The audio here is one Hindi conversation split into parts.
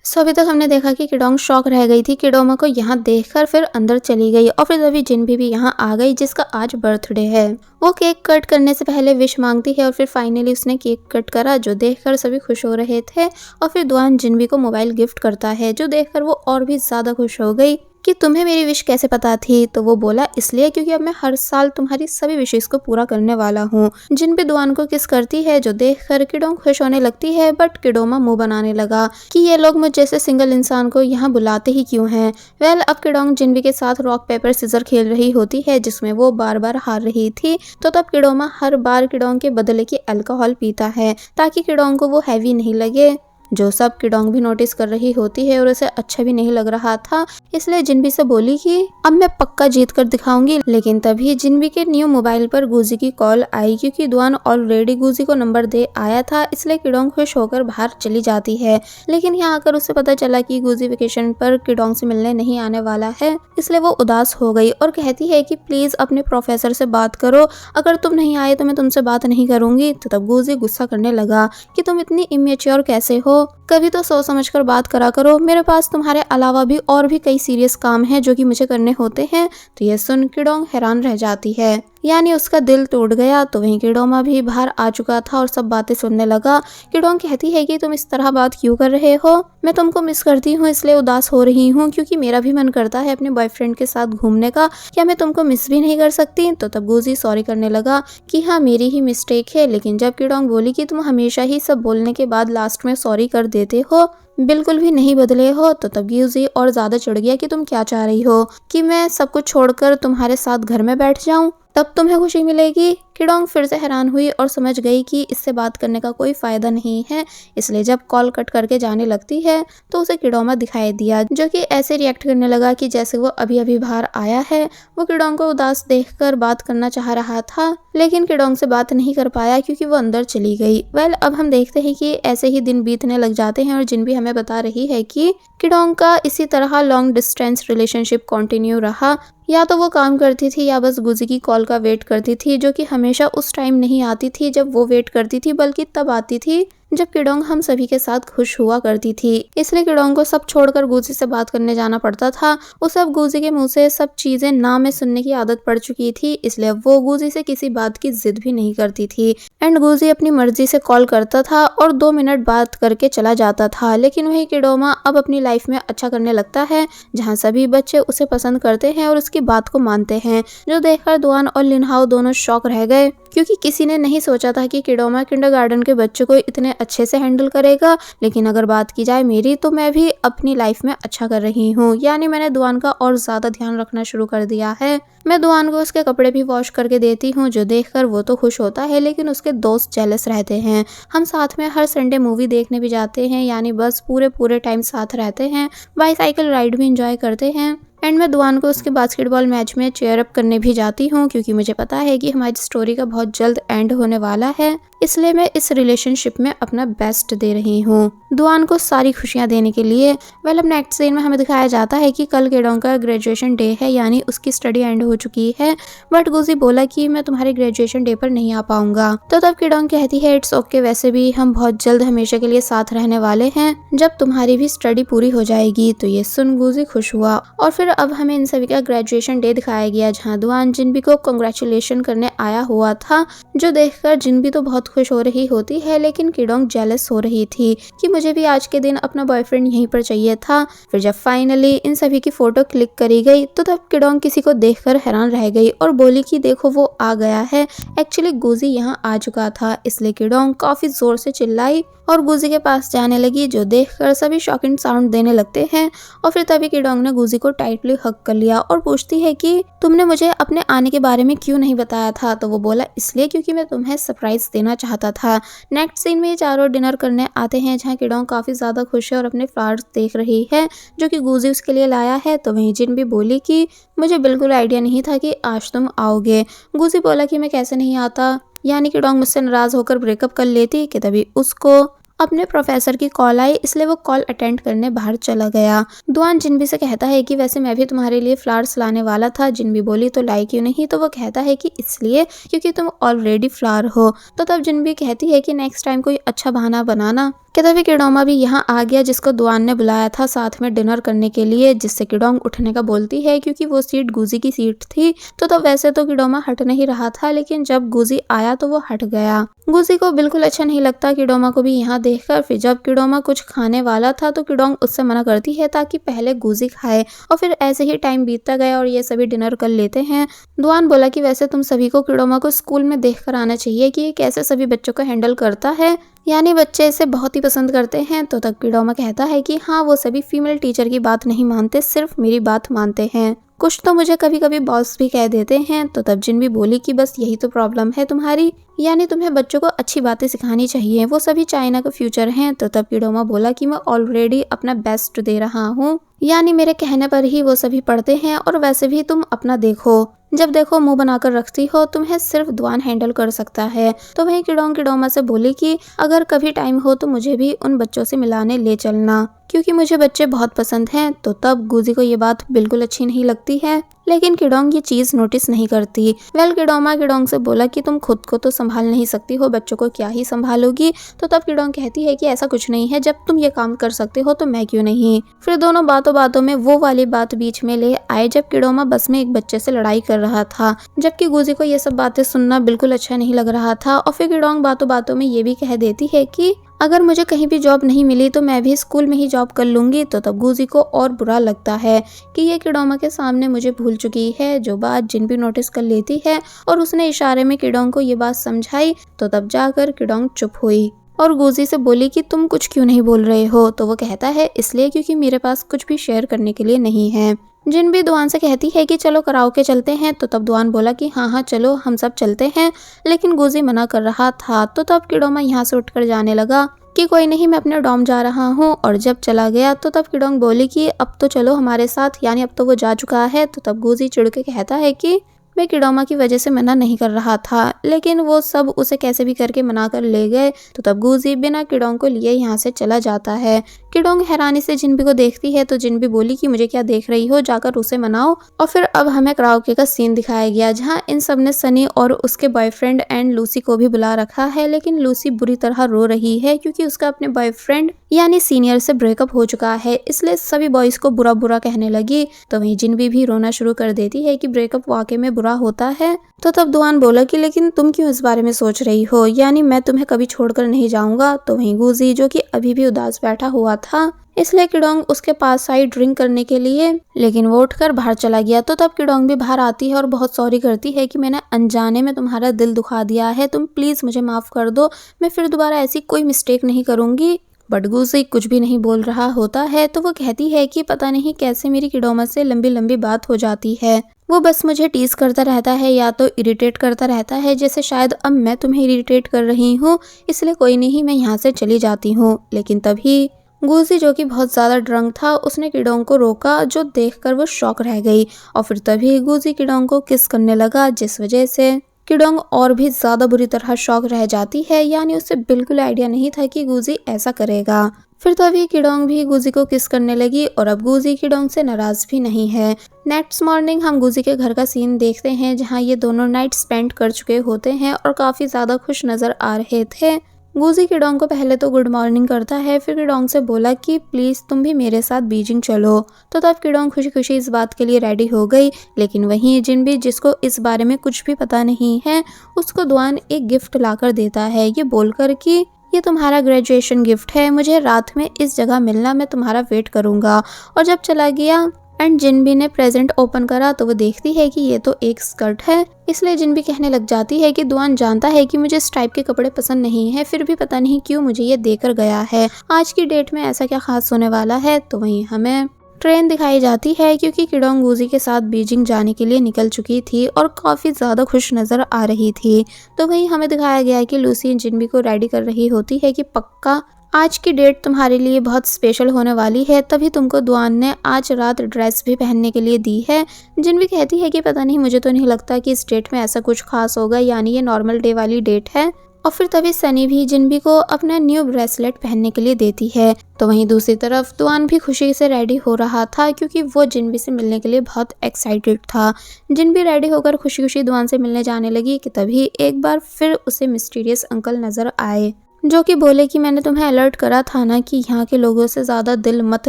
सो अभी तक हमने देखा कि किडोंग शॉक रह गई थी किडोमा को यहाँ देखकर, फिर अंदर चली गई और फिर तभी जिनबी भी यहाँ आ गई जिसका आज बर्थडे है। वो केक कट करने से पहले विश मांगती है और फिर फाइनली उसने केक कट करा जो देखकर सभी खुश हो रहे थे। और फिर दुआन जिनबी को मोबाइल गिफ्ट करता है जो देखकर वो और भी ज्यादा खुश हो गई कि तुम्हें मेरी विश कैसे पता थी। तो वो बोला इसलिए क्योंकि अब मैं हर साल तुम्हारी सभी विशेष को पूरा करने वाला हूँ। जिनबी दुआन को किस करती है जो देखकर किडोंग खुश होने लगती है, बट किडोमा मुंह बनाने लगा कि ये लोग मुझ जैसे सिंगल इंसान को यहाँ बुलाते ही क्यों हैं। वेल अब किडोंग जिनबी के साथ रॉक पेपर सीजर खेल रही होती है जिसमें वो बार बार हार रही थी। तो तब किडोमा हर बार किडोंग के बदले की अल्कोहल पीता है ताकि किडोंग को वो हैवी नहीं लगे, जो सब किडोंग भी नोटिस कर रही होती है और उसे अच्छा भी नहीं लग रहा था। इसलिए जिनबी से बोली कि अब मैं पक्का जीत कर दिखाऊंगी। लेकिन तभी जिनबी के न्यू मोबाइल पर गुजी की कॉल आई क्योंकि दुआन ऑलरेडी गुजी को नंबर दे आया था। इसलिए किडोंग खुश होकर बाहर चली जाती है, लेकिन यहाँ आकर उसे पता चला कि गुजी वेकेशन पर किडोंग से मिलने नहीं आने वाला है। इसलिए वो उदास हो गई और कहती है कि प्लीज अपने प्रोफेसर से बात करो, अगर तुम नहीं आए तो मैं तुमसे बात नहीं करूंगी। तो तब गुजी गुस्सा करने लगा कि तुम इतनी इमेच्योर कैसे हो, कभी तो सोच समझकर बात करा करो, मेरे पास तुम्हारे अलावा भी और भी कई सीरियस काम हैं जो कि मुझे करने होते हैं। तो ये सुन किडोंग हैरान रह जाती है, यानी उसका दिल टूट गया। तो वहीं किडोमा भी बाहर आ चुका था और सब बातें सुनने लगा। किडोंग कहती है कि तुम इस तरह बात क्यों कर रहे हो, मैं तुमको मिस करती हूँ इसलिए उदास हो रही हूँ क्योंकि मेरा भी मन करता है अपने बॉयफ्रेंड के साथ घूमने का, क्या मैं तुमको मिस भी नहीं कर सकती। तो तब गुजी सॉरी करने लगा कि हाँ मेरी ही मिस्टेक है। लेकिन जब किडोंग बोली कि तुम हमेशा ही सब बोलने के बाद लास्ट में सॉरी कर देते हो, बिल्कुल भी नहीं बदले हो, तो तब गुजी और ज्यादा चिढ़ गया कि तुम क्या चाह रही हो कि मैं सब कुछ छोड़कर तुम्हारे साथ घर में बैठ जाऊं, तब तुम्हें खुशी मिलेगी। किडोंग फिर से हैरान हुई और समझ गई कि इससे बात करने का कोई फायदा नहीं है। इसलिए जब कॉल कट करके जाने लगती है तो उसे किडोमा दिखाई दिया जो कि ऐसे रिएक्ट करने लगा कि जैसे वो अभी अभी बाहर आया है। वो किडोंग को उदास देखकर बात करना चाह रहा था, लेकिन किडोंग से बात नहीं कर पाया क्योंकि वो अंदर चली गई। वेल अब हम देखते हैं कि ऐसे ही दिन बीतने लग जाते हैं और जिनबी हमें बता रही है कि किडोंग का इसी तरह लॉन्ग डिस्टेंस रिलेशनशिप कंटिन्यू रहा। या तो वो काम करती थी या बस गुजी की कॉल का वेट करती थी, जो कि हमेशा उस टाइम नहीं आती थी जब वो वेट करती थी, बल्कि तब आती थी जब किडोंग हम सभी के साथ खुश हुआ करती थी। इसलिए किडोंग को सब छोड़कर गुजी से बात करने जाना पड़ता था। उसे अब गुजी के मुंह से सब चीजें ना में सुनने की आदत पड़ चुकी थी, इसलिए वो गुजी से किसी बात की जिद भी नहीं करती थी। एंड गुजी अपनी मर्जी से कॉल करता था और 2 मिनट बात करके चला जाता था। लेकिन वही किडोमा अब अपनी लाइफ में अच्छा करने लगता है, जहाँ सभी बच्चे उसे पसंद करते हैं और उसकी बात को मानते हैं, जो देखकर दुआन और लिनहाओ दोनों शॉक रह गए क्योंकि किसी ने नहीं सोचा था कि किडोमा किंडरगार्टन के बच्चों को इतने अच्छे से हैंडल करेगा। लेकिन अगर बात की जाए मेरी, तो मैं भी अपनी लाइफ में अच्छा कर रही हूँ, यानी मैंने दुआन का और ज्यादा ध्यान रखना शुरू कर दिया है। मैं दुआन को उसके कपड़े भी वॉश करके देती हूँ, जो देखकर वो तो खुश होता है लेकिन उसके दोस्त जेलस रहते हैं। हम साथ में हर संडे मूवी देखने भी जाते हैं, यानी बस पूरे टाइम साथ रहते हैं, बाईसाइकिल राइड भी इंजॉय करते हैं। एंड मैं दुआन को उसके बास्केटबॉल मैच में चेयर अप करने भी जाती हूँ क्योंकि मुझे पता है कि हमारी स्टोरी का बहुत जल्द एंड होने वाला है, इसलिए मैं इस रिलेशनशिप में अपना बेस्ट दे रही हूँ दुआन को सारी खुशियाँ देने के लिए। वेल अब नेक्स्ट सीन में हमें दिखाया जाता है कि कल किडोंग का ग्रेजुएशन डे है, यानी उसकी स्टडी एंड हो चुकी है, बट गुजी बोला कि मैं तुम्हारे ग्रेजुएशन डे पर नहीं आ पाऊंगा। तो तब किडोंग कहती है इट्स ओके, वैसे भी हम बहुत जल्द हमेशा के लिए साथ रहने वाले हैं जब तुम्हारी भी स्टडी पूरी हो जाएगी। तो ये सुन गुजी खुश हुआ और फिर अब हमें इन सभी का ग्रेजुएशन डे दिखाया गया, जहाँ दुआन जिनबी को कांग्रेचुलेशन करने आया हुआ था, जो देखकर जिनबी तो बहुत खुश हो रही होती है, लेकिन किडोंग जेलस हो रही थी कि मुझे भी आज के दिन अपना बॉयफ्रेंड यहीं पर चाहिए था। फिर जब फाइनली इन सभी की फोटो क्लिक करी गई तो तब किडोंग किसी को देखकर हैरान रह गई और बोली कि देखो वो आ गया है। एक्चुअली गुजी यहाँ आ चुका था, इसलिए किडोंग काफी जोर से चिल्लाई और गुजी के पास जाने लगी, जो देखकर सभी शॉकिंग साउंड देने लगते हैं। और फिर तभी किडोंग ने गुजी को टाइटली हग कर लिया और पूछती है कि तुमने मुझे अपने आने के बारे में क्यों नहीं बताया था। तो वो बोला इसलिए क्योंकि मैं तुम्हें सरप्राइज देना चाहता था। नेक्स्ट सीन में ये चारों डिनर करने आते हैं, जहाँ किडोंग काफी ज्यादा खुश है और अपने फ्लावर्स देख रही है जो कि गुजी उसके लिए लाया है। तो वहीं जिन भी बोली कि मुझे बिल्कुल आइडिया नहीं था कि आज तुम आओगे। गुजी बोला कि मैं कैसे नहीं आता, यानी किडोंग मुझसे नाराज होकर ब्रेकअप कर लेती कि तभी उसको अपने प्रोफेसर की कॉल आई, इसलिए वो कॉल अटेंड करने बाहर चला गया। दुआन जिनबी से कहता है कि वैसे मैं भी तुम्हारे लिए फ्लावर्स लाने वाला था। जिनबी बोली तो लाई क्यों नहीं। तो वो कहता है कि इसलिए क्योंकि तुम ऑलरेडी फ्लावर हो। तो तब जिनबी कहती है कि नेक्स्ट टाइम कोई अच्छा बहाना बनाना कि तभी किडोमा भी यहाँ आ गया जिसको दुआन ने बुलाया था साथ में डिनर करने के लिए, जिससे किडोंग उठने का बोलती है क्योंकि वो सीट गुजी की सीट थी। तो तब वैसे तो किडोमा हट नहीं रहा था, लेकिन जब गुजी आया तो वो हट गया। गुजी को बिल्कुल अच्छा नहीं लगता किडोमा को भी यहाँ देखकर। फिर जब किडोमा कुछ खाने वाला था तो किडोंग उससे मना करती है ताकि पहले गुजी खाए, और फिर ऐसे ही टाइम बीतता गया और ये सभी डिनर कर लेते हैं। दुआन बोला कि वैसे तुम सभी को किडोमा को स्कूल में देख कर आना चाहिए कि ये कैसे सभी बच्चों को हैंडल करता है, यानी बच्चे इसे बहुत ही पसंद करते हैं। तो तब किडोमा कहता है कि हाँ, वो सभी फीमेल टीचर की बात नहीं मानते, सिर्फ मेरी बात मानते हैं। कुछ तो मुझे कभी कभी बॉस भी कह देते हैं। तो तब जिन भी बोली कि बस यही तो प्रॉब्लम है तुम्हारी, यानी तुम्हें बच्चों को अच्छी बातें सिखानी चाहिए, वो सभी चाइना का फ्यूचर हैं। तो तब किडोमा बोला कि मैं ऑलरेडी अपना बेस्ट दे रहा हूँ, यानी मेरे कहने पर ही वो सभी पढ़ते हैं, और वैसे भी तुम अपना देखो, जब देखो मुंह बनाकर रखती हो, तुम्हें सिर्फ दुआन हैंडल कर सकता है। तो वहीं किडोंग किडोमा से बोली कि अगर कभी टाइम हो तो मुझे भी उन बच्चों से मिलाने ले चलना, क्योंकि मुझे बच्चे बहुत पसंद हैं। तो तब गुजी को ये बात बिल्कुल अच्छी नहीं लगती है, लेकिन किडोंग ये चीज नोटिस नहीं करती। वेल किडोमा किडोंग से बोला कि तुम खुद को तो संभाल नहीं सकती हो, बच्चों को क्या ही संभालोगी। तो तब किडोंग कहती है कि ऐसा कुछ नहीं है, जब तुम ये काम कर सकते हो तो मैं क्यों नहीं। फिर दोनों बातों बातों में वो वाली बात बीच में ले आए जब किडोमा बस में एक बच्चे से लड़ाई कर रहा था, जबकि गुजी को ये सब बातें सुनना बिल्कुल अच्छा नहीं लग रहा था। और फिर किडोंग बातों बातों में ये भी कह देती है कि अगर मुझे कहीं भी जॉब नहीं मिली तो मैं भी स्कूल में ही जॉब कर लूंगी। तो तब गुजी को और बुरा लगता है कि ये किडोमा के सामने मुझे भूल चुकी है, जो बात जिन भी नोटिस कर लेती है, और उसने इशारे में किडोंग को ये बात समझाई। तो तब जाकर किडोंग चुप हुई और गुजी से बोली कि तुम कुछ क्यों नहीं बोल रहे हो। तो वो कहता है इसलिए क्योंकि मेरे पास कुछ भी शेयर करने के लिए नहीं है। जिन भी दुआन से कहती है कि चलो कराओके चलते हैं। तो तब दुआन बोला कि हाँ हाँ चलो हम सब चलते हैं, लेकिन गुजी मना कर रहा था। तो तब किडोमा यहाँ से उठकर जाने लगा कि कोई नहीं, मैं अपने डॉम जा रहा हूँ। और जब चला गया तो तब किडोंग बोली कि अब तो चलो हमारे साथ, यानी अब तो वो जा चुका है। तो तब गुजी चिढ़ के कहता है कि मैं किडोमा की वजह से मना नहीं कर रहा था, लेकिन वो सब उसे कैसे भी करके मना कर ले गए। तो तब गुजी बिना किडोंग को लिए यहाँ से चला जाता है। किडोंग हैरानी से जिनबी को देखती है तो जिनबी बोली कि मुझे क्या देख रही हो, जाकर उसे मनाओ। और फिर अब हमें कराओके का सीन दिखाया गया जहाँ इन सब ने सनी और उसके बॉयफ्रेंड एंड लूसी को भी बुला रखा है, लेकिन लूसी बुरी तरह रो रही है क्योंकि उसका अपने बॉयफ्रेंड यानी सीनियर से ब्रेकअप हो चुका है, इसलिए सभी बॉयज को बुरा बुरा कहने लगी। तो वहीं जिनबी भी रोना शुरू कर देती है कि ब्रेकअप वाकई में बुरा होता है। तो तब दुआन बोला कि लेकिन तुम क्यों इस बारे में सोच रही हो, यानी मैं तुम्हें कभी छोड़कर नहीं जाऊंगा। तो वहीं गुजी जो कि अभी भी उदास बैठा हुआ था, इसलिए किडोंग उसके पास आई ड्रिंक करने के लिए, लेकिन वो उठकर बाहर चला गया। तो तब किडोंग भी बाहर आती है और बहुत सॉरी करती है कि मैंने अनजाने में तुम्हारा दिल दुखा दिया है, तुम प्लीज मुझे माफ कर दो, मैं फिर दोबारा ऐसी कोई मिस्टेक नहीं करूंगी। बट गुजी कुछ भी नहीं बोल रहा होता है। तो वो कहती है कि पता नहीं कैसे मेरी किडोमा से लंबी लंबी बात हो जाती है, वो बस मुझे टीज करता रहता है या तो इरिटेट करता रहता है, जैसे शायद अब मैं तुम्हें इरिटेट कर रही हूँ, इसलिए कोई नहीं मैं यहाँ से चली जाती हूँ। लेकिन तभी गुजी जो कि बहुत ज्यादा ड्रंक था उसने किडोंग को रोका, जो देखकर वो शॉक रह गई। और फिर तभी गुजी किडोंग को किस करने लगा, जिस वजह से किडोंग और भी ज्यादा बुरी तरह शॉक रह जाती है, यानी उसे बिल्कुल आइडिया नहीं था कि गुजी ऐसा करेगा। फिर तभी किडोंग भी गुजी को किस करने लगी और अब गुजी किडोंग से नाराज भी नहीं है। नेक्स्ट मॉर्निंग हम गुजी के घर का सीन देखते हैं जहां ये दोनों नाइट स्पेंड कर चुके होते हैं और काफी ज्यादा खुश नजर आ रहे थे। गुजी किडोंग को पहले तो गुड मॉर्निंग करता है, फिर किडोंग से बोला कि प्लीज तुम भी मेरे साथ बीजिंग चलो। तो तब किडोंग खुशी खुशी इस बात के लिए रेडी हो गई, लेकिन वहीं जिनबी जिसको इस बारे में कुछ भी पता नहीं है, उसको दुआन एक गिफ्ट लाकर देता है, ये बोलकर कि ये तुम्हारा ग्रेजुएशन गिफ्ट है, मुझे रात में इस जगह मिलना, मैं तुम्हारा वेट करूंगा। और जब चला गया एंड जिनबी ने प्रेजेंट ओपन करा तो वो देखती है कि ये तो एक स्कर्ट है, इसलिए जिनबी कहने लग जाती है कि दुआन जानता है कि मुझे इस टाइप के कपड़े पसंद नहीं है, फिर भी पता नहीं क्यों मुझे ये देकर गया है, आज की डेट में ऐसा क्या खास होने वाला है। तो वहीं हमें ट्रेन दिखाई जाती है क्योंकि किडोंग गुजी के साथ बीजिंग जाने के लिए निकल चुकी थी और काफी ज्यादा खुश नजर आ रही थी। तो वहीं हमें दिखाया गया कि लूसी जिनबी को रेडी कर रही होती है कि पक्का आज की डेट तुम्हारे लिए बहुत स्पेशल होने वाली है, तभी तुमको दुआन ने आज रात ड्रेस भी पहनने के लिए दी है। जिनबी कहती है कि पता नहीं, मुझे तो नहीं लगता कि इस डेट में ऐसा कुछ खास होगा, यानी ये नॉर्मल डे वाली डेट है। और फिर तभी सनी भी जिनबी को अपना न्यू ब्रेसलेट पहनने के लिए देती है। तो वहीं दूसरी तरफ दुआन भी खुशी से रेडी हो रहा था क्योंकि वो जिनबी से मिलने के लिए बहुत एक्साइटेड था। जिनबी रेडी होकर खुशी खुशी दुआन से मिलने जाने लगी कि तभी एक बार फिर उसे मिस्टीरियस अंकल नजर आए। जो कि बोले कि मैंने तुम्हें अलर्ट करा था ना कि यहाँ के लोगों से ज़्यादा दिल मत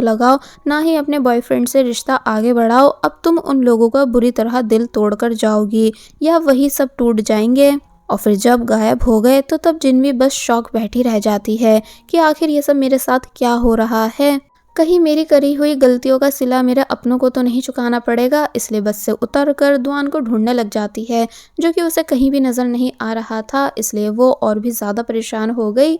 लगाओ, ना ही अपने बॉयफ्रेंड से रिश्ता आगे बढ़ाओ, अब तुम उन लोगों का बुरी तरह दिल तोड़कर जाओगी या वही सब टूट जाएंगे। और फिर जब गायब हो गए तो तब जिन्वी बस शॉक बैठी रह जाती है कि आखिर ये सब मेरे साथ क्या हो रहा है। कहीं मेरी करी हुई गलतियों का सिला मेरे अपनों को तो नहीं चुकाना पड़ेगा, इसलिए बस से उतर कर दुआन को ढूंढने लग जाती है, जो कि उसे कहीं भी नजर नहीं आ रहा था, इसलिए वो और भी ज्यादा परेशान हो गई।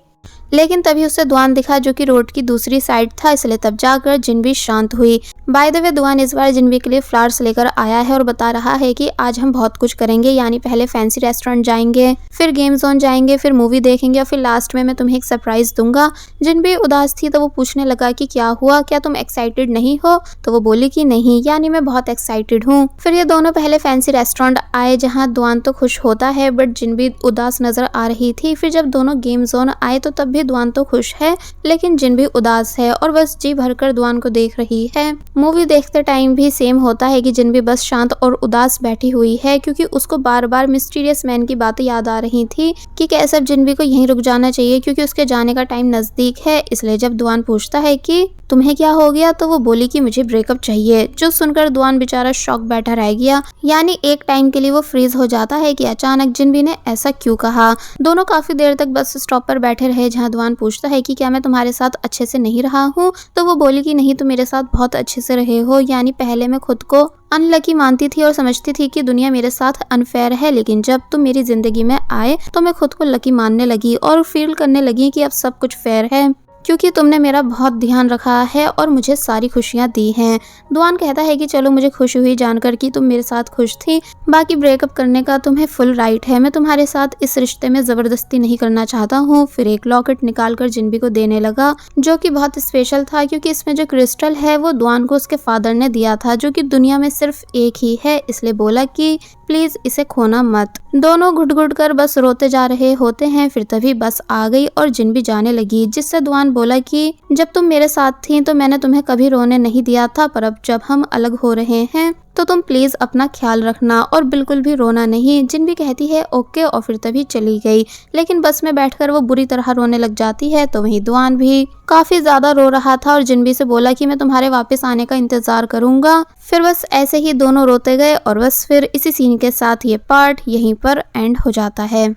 लेकिन तभी उसे दुआन दिखा जो कि रोड की दूसरी साइड था, इसलिए तब जाकर जिन्वी शांत हुई। बाय द वे दुआन इस बार जिन्वी के लिए फ्लावर्स लेकर आया है और बता रहा है कि आज हम बहुत कुछ करेंगे, यानी पहले फैंसी रेस्टोरेंट जाएंगे, फिर गेम जोन जाएंगे, फिर मूवी देखेंगे और फिर लास्ट में मैं तुम्हें एक सरप्राइज दूंगा। जिन्वी उदास थी तो वो पूछने लगा कि क्या हुआ, क्या तुम एक्साइटेड नहीं हो? तो वो बोली कि नहीं, यानी मैं बहुत एक्साइटेड हूँ। फिर ये दोनों पहले फैंसी रेस्टोरेंट आए जहाँ दुआन तो खुश होता है बट जिन्वी उदास नजर आ रही थी। फिर जब दोनों गेम जोन आए तो तब भी दुआन तो खुश है, लेकिन जिन्वी उदास है और बस जी भरकर दुआन को देख रही है। मूवी देखते टाइम भी सेम होता है कि जिन्वी बस शांत और उदास बैठी हुई है, क्योंकि उसको बार बार मिस्टीरियस मैन की बातें याद आ रही थी कि कैसे अब जिन्वी को यहीं रुक जाना चाहिए क्योंकि उसके जाने का टाइम नजदीक है। इसलिए जब दुआन पूछता है कि तुम्हें क्या हो गया, तो वो बोली कि मुझे ब्रेकअप चाहिए, जो सुनकर दुआन बेचारा शॉक बैठा रह गया, यानी एक टाइम के लिए वो फ्रीज हो जाता है कि अचानक जिन्वी ने ऐसा क्यों कहा। दोनों काफी देर तक बस स्टॉप पर बैठे रहे जहाँ दुआन पूछता है कि क्या मैं तुम्हारे साथ अच्छे से नहीं रहा हूँ, तो वो बोली कि नहीं, तुम मेरे साथ बहुत अच्छे से रहे हो, यानी पहले मैं खुद को अनलकी मानती थी और समझती थी कि दुनिया मेरे साथ अनफेयर है, लेकिन जब तुम मेरी जिंदगी में आए तो मैं खुद को लकी मानने लगी और फील करने लगी कि अब सब कुछ फेयर है, क्योंकि तुमने मेरा बहुत ध्यान रखा है और मुझे सारी खुशियां दी हैं। दुआन कहता है कि चलो, मुझे खुशी हुई जानकर कि तुम मेरे साथ खुश थी, बाकी ब्रेकअप करने का तुम्हें फुल राइट है, मैं तुम्हारे साथ इस रिश्ते में जबरदस्ती नहीं करना चाहता हूँ। फिर एक लॉकेट निकालकर जिन्वी को देने लगा, जो कि बहुत स्पेशल था क्योंकि इसमें जो क्रिस्टल है वो दुआन को उसके फादर ने दिया था, जो कि दुनिया में सिर्फ एक ही है, इसलिए बोला कि प्लीज इसे खोना मत। दोनों घुट घुट कर बस रोते जा रहे होते हैं। फिर तभी बस आ गई और जिन्वी जाने लगी, जिससे दुआन बोला कि जब तुम मेरे साथ थी तो मैंने तुम्हें कभी रोने नहीं दिया था, पर अब जब हम अलग हो रहे हैं तो तुम प्लीज अपना ख्याल रखना और बिल्कुल भी रोना नहीं। जिन्वी कहती है ओके और फिर तभी चली गई। लेकिन बस में बैठकर वो बुरी तरह रोने लग जाती है, तो वहीं दुआन भी काफी ज्यादा रो रहा था और जिन्वी से बोला कि मैं तुम्हारे वापस आने का इंतजार करूंगा। फिर बस ऐसे ही दोनों रोते गए और बस फिर इसी सीन के साथ ये पार्ट यहीं पर एंड हो जाता है।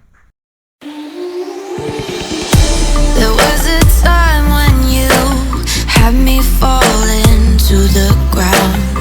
There was a time when you had me falling to the ground.